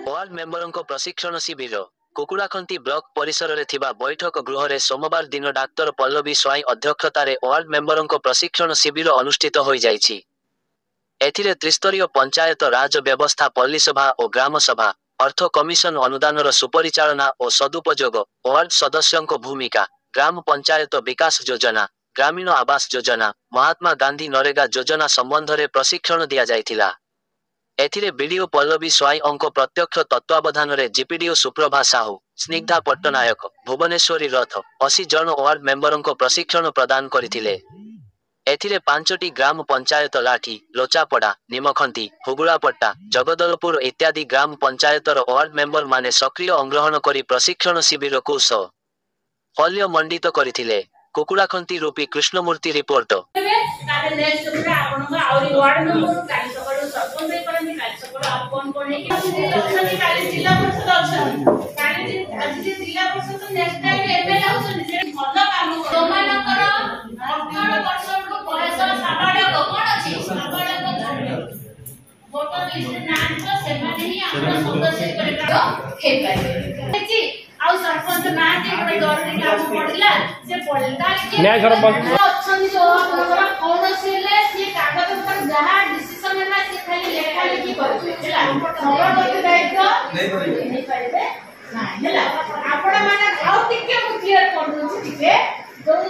Ward मेंबरों प्रशिक्षण शिविर कुकुड़ाखंती block परिसर रे थिबा बैठक गृह रे सोमवार दिन डाक्तर पल्लवी स्वाई अध्यक्षतार वार्ड मेंबरों प्रशिक्षण शिविर अनुष्ठित हो जाइछि। एथिरे त्रिस्तरीय पंचायत राज व्यवस्था पल्लीसभा और ग्राम सभा अर्थ कमिशन अनुदानर सुपरिचालना और सदुपयोग वार्ड सदस्यों भूमिका ग्राम पंचायत विकास योजना ग्रामीण आवास योजना महात्मा गांधी नरेगा योजना संबंध में प्रशिक्षण दिया जाइथिला। एथिरे बीडीओ पल्लवी स्वाई प्रत्यक्ष तत्वावधान रे जीपीडीओ सुप्रभा साहू स्निग्धा पट्टनायक भुवनेश्वरी रथ 80 जन वार्ड मेंबरों प्रशिक्षण प्रदान करथिले। एथिरे 5टी ग्राम पंचायत लाठी लोचापड़ा निमखंती हुगुड़ापट्टा जगदलपुर इत्यादि ग्राम पंचायतर वार्ड मेंबर माने सक्रिय अंग्रहण करी प्रशिक्षण शिविर को सफल्य मंडित करथिले। कुकुड़ाखंती रूपी कृष्णमूर्ति रिपोर्ट।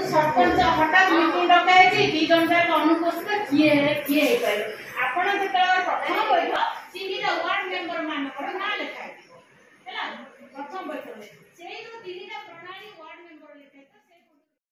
सरपंच हठात मीटिंग डकाई 2 घंटा अनुपस्थित किए किए प्रथम